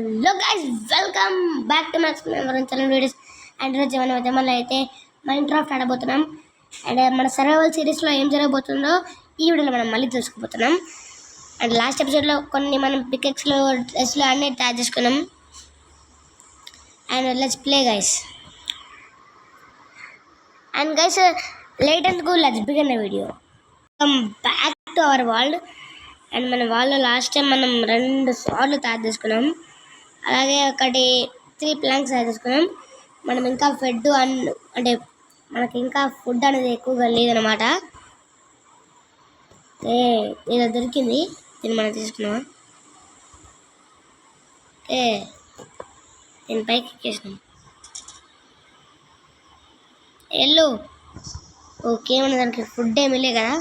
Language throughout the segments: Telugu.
Hello guys, welcome back to max channel videos. And ఈరోజు మనం అయితే మళ్ళీ అయితే మైన్క్రాఫ్ట్ ఆడబోతున్నాం. అండ్ మన సర్వైవల్ సిరీస్లో ఏం జరగబోతుందో ఈ వీడియోలో మనం మళ్ళీ తెలుసుకోబోతున్నాం. అండ్ లాస్ట్ ఎపిసోడ్లో కొన్ని మనం పికెక్స్లో డ్రెస్లో అన్నీ తయారు చేసుకున్నాం. And let's play guys. And guys, late and go, let's begin the video. Come back to our world. And మన వాళ్ళు లాస్ట్ టైం మనం 2 సార్లు తయారు చేసుకున్నాం. అలాగే 3 ప్లాంక్స్ తయారు చేసుకున్నాం. మనం ఇంకా ఫుడ్ అంటే మనకి ఇంకా ఫుడ్ అనేది ఎక్కువగా లేదనమాట. ఇలా దొరికింది, దీన్ని మనం తీసుకున్నాం. నేను పైకి ఎక్కేసినాం. ఎల్లు ఓకే, మన దానికి ఫుడ్ ఏమీ లే కదా,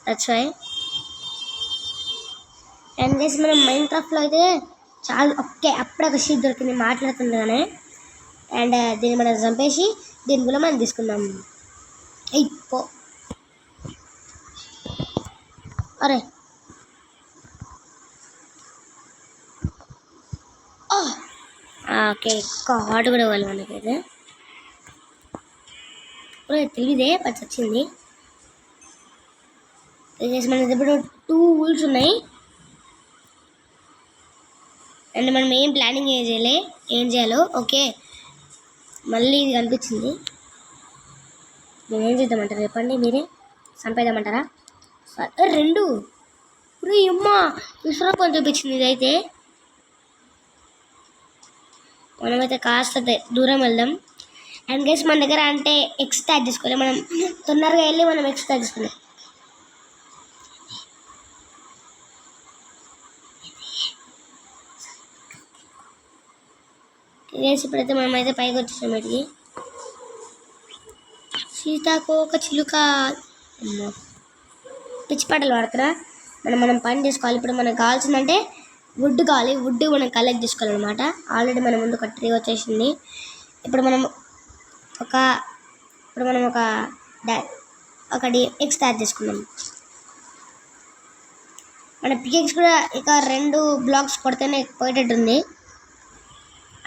దట్స్ వై. అండ్ గైస్, మనం మైన్క్రాఫ్ట్లో అయితే చాలా అప్పుడే ఒక షీట్ దొరికింది మాట్లాడుతుండగానే. అండ్ దీన్ని మనం చంపేసి దీని కూడా మనం తీసుకుందాం. అయిపో అరే ఓకే, హాట్ కూడా ఇవ్వాలి మనకైతే. తెలియదే బట్ వచ్చింది. మన ఇప్పుడు 2 వూల్స్ ఉన్నాయి. అండ్ మనం ఏం ప్లానింగ్ ఏం చేయాలో. ఓకే, మళ్ళీ ఇది కనిపించింది. నేను ఏం చేద్దామంటారా చెప్పండి, మీరే చంపేద్దామంటారా? 2 ఇప్పుడు అమ్మ విశ్వరూపం చూపించింది. ఇదైతే మనమైతే కాస్త దూరం వెళ్దాం. అండ్ గైస్, మన దగ్గర అంటే ఎక్స్ తయారు చేసుకోవాలి. మనం తొందరగా వెళ్ళి మనం ఎక్స్ తయారు చేసుకోవాలి. గైస్, ఇప్పుడైతే మనమైతే పైకి వచ్చేసాం. వీటికి సీతాకోక చిలుక పిచ్చి పాటలు పడుతున్నా. మనం పని చేసుకోవాలి. ఇప్పుడు మనకు కావాల్సిందంటే వుడ్ కావాలి. వుడ్ మనం కలెక్ట్ చేసుకోవాలన్నమాట. ఆల్రెడీ మన ముందు ఒక ట్రీ వచ్చేసింది. ఇప్పుడు మనం ఒకటి ఎగ్స్ తయారు చేసుకున్నాం. మన పికెక్స్ కూడా ఇక 2 బ్లాక్స్ కొడితేనే పోయేటట్టుంది.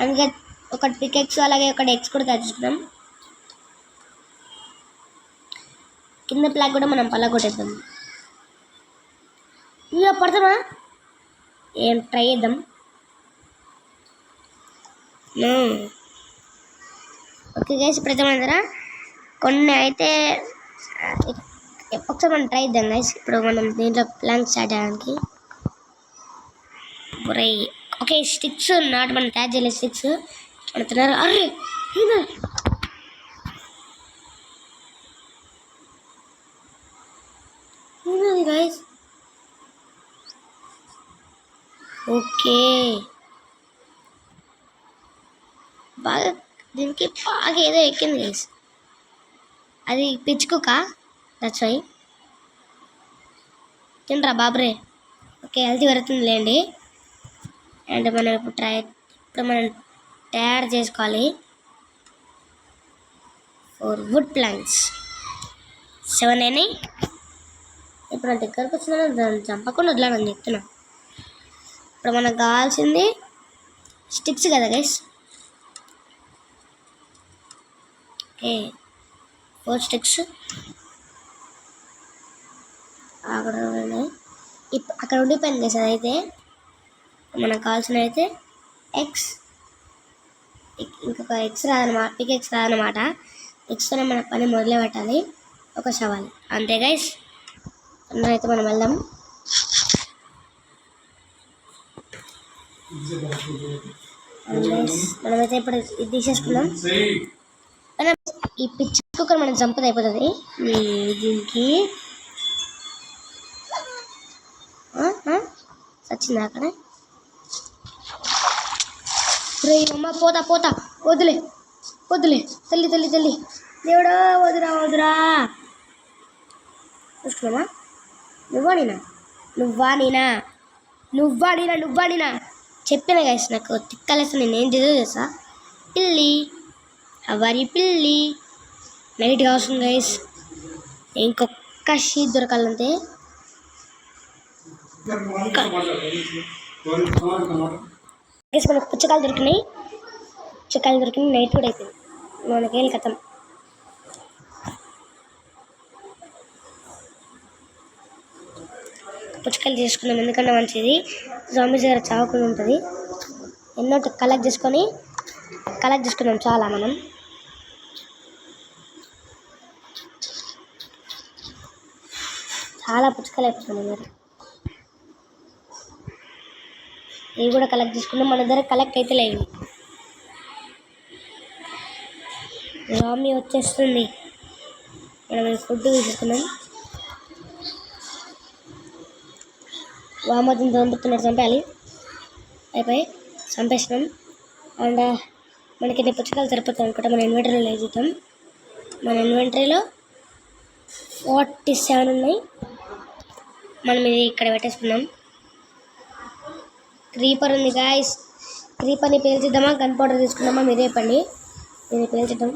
అందుకే ఒకటి పికెక్స్ అలాగే ఒకటి ఎగ్స్ కూడా తయారు చేసుకున్నాం. కింద ప్లాగ్ కూడా మనం పలగొట్టేద్దాం. ఇక పడతామా, ఏం ట్రై చేద్దాం. ఓకే గైస్, ఇప్పుడైతే మన దగ్గర కొన్ని అయితే ఒకసారి మనం ట్రై చేద్దాం గైస్. ఇప్పుడు మనం దీంట్లో ప్లాంక్ స్టార్ట్ చేయడానికి ఓకే స్టిక్స్ నాట్ మనం తయారు చేయలేదు. స్టిక్స్ పడుతున్నారు. అరే గైస్, ఓకే బాగా దీనికి బాగా ఏదో ఎక్కింది గైస్. అది పిచ్చుకుక, దట్స్ వై. తినరా బాబరే. ఓకే, హెల్తీ పెరుగుతుంది లేండి. అండ్ మనం ఇప్పుడు మనం తయారు చేసుకోవాలి 4 వుడ్ ప్లాంక్స్. 7 అయినాయి. ఇప్పుడు నా దగ్గరకు వచ్చిన దాన్ని చంపకుండా వదిలానని చెప్తున్నా. ఇప్పుడు మనకు కావాల్సింది స్టిక్స్ కదా గైస్. ఓకే, 4 స్టిక్స్ అక్కడ ఉండిపోయింది గైస్. అదైతే మనకు కావాల్సిన అయితే ఎగ్స్. ఇంకొక ఎగ్స్ రాదనమాట, పికెక్స్ రాదనమాట. ఎగ్స్తోనే మన పని మొదలు పెట్టాలి. ఒక సవాల్ అంతే గైస్. అయితే మనం వెళ్దాం. మనమైతే ఇప్పుడు ఇది తీసేసుకున్నాం. ఈ పిచ్చి కుక్కర్ మనం చంపది అయిపోతుంది. దీనికి సచ్చింది అక్కడ. అమ్మ పోతా వదిలే తల్లి దేవుడా, వదురా చూసుకున్నామా. నువ్వా నేనా చెప్పిన గైస్. నాకు తిక్కలేస్తా, నేను ఏం చేసా. పిల్లి అవరి పిల్లి నైట్గా వస్తుంది గైస్. ఇంకొక షీట్ దొరకాలంటే గైస్ మనకు పుచ్చకాయలు దొరికినాయి నైట్ కూడా అయిపోయింది మనకేం కథం. పుచ్చకాయలు చేసుకున్నాం ఎందుకంటే మంచిది జాంబీస్ దగ్గర చావకుండా ఉంటుంది. ఎన్నో కలెక్ట్ చేసుకున్నాం చాలా మనం. చాలా పుచ్చకాయలు అయిపోతున్నాం మరి. ఇవి కూడా కలెక్ట్ చేసుకున్నాం. మన దగ్గర కలెక్ట్ అయితే లేవు. జాంబీ వచ్చేస్తుంది. మనం ఫుడ్ తీసుకున్నాం. వామోదం చంపుతున్నాడు, చంపాలి. అయిపోయి చంపేసినాం. అండ్ మనకి ఇన్ని పుచ్చకాయలు సరిపోతాయి అనుకుంటా. మన ఇన్వెంటరీలో వేద్దాం. మన ఇన్వెంటరీలో 47 ఉన్నాయి. మనం ఇది ఇక్కడ పెట్టేసుకున్నాం. క్రీపర్ ఉంది గాయస్. క్రీపర్ని పేల్చిద్దామా, గన్ పౌడర్ తీసుకున్నామా మీరే చెప్పండి. నేను పేల్చిద్దాం.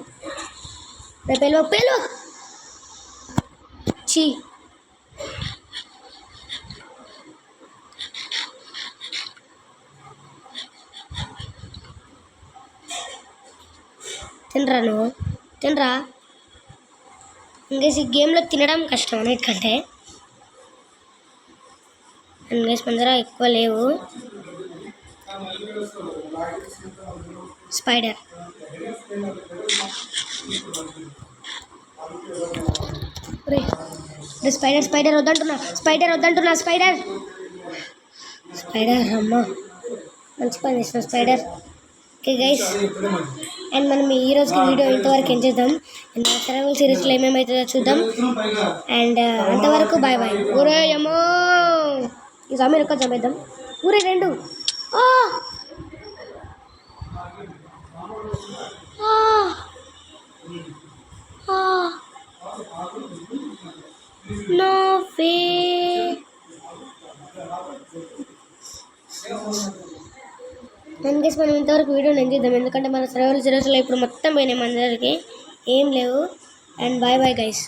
పేలు చీ తినరా నువ్వు, తినరా. ఇంకేసి గేమ్లో తినడం కష్టం అన్నిటికంటే. ఇంకేసి మన దగ్గర ఎక్కువ లేవు. Spider spider వద్దంటున్నా. స్పైడర్ అమ్మ మంచి పని చేసిన స్పైడర్. ఓకే గైస్, అండ్ మనం ఈ రోజుకి వీడియో ఇంతవరకు ఏం చేద్దాం. అండ్ నా సర్వైవల్ సిరీస్లో ఏమేమవుతుందో చూద్దాం. అండ్ అంతవరకు బాయ్ బాయ్. ఊరే ఏమో ఈ సమయం ఎక్కువ చంపేద్దాం. ఊరే 2 నో వే. దాని కేసు మనం ఇంతవరకు వీడియోని ఎంజాయ్ చేద్దాం. ఎందుకంటే మన సర్వైవల్ సిరీస్లో ఇప్పుడు మొత్తం పోయినాయి, మన దగ్గరికి ఏం లేవు. And bye bye guys.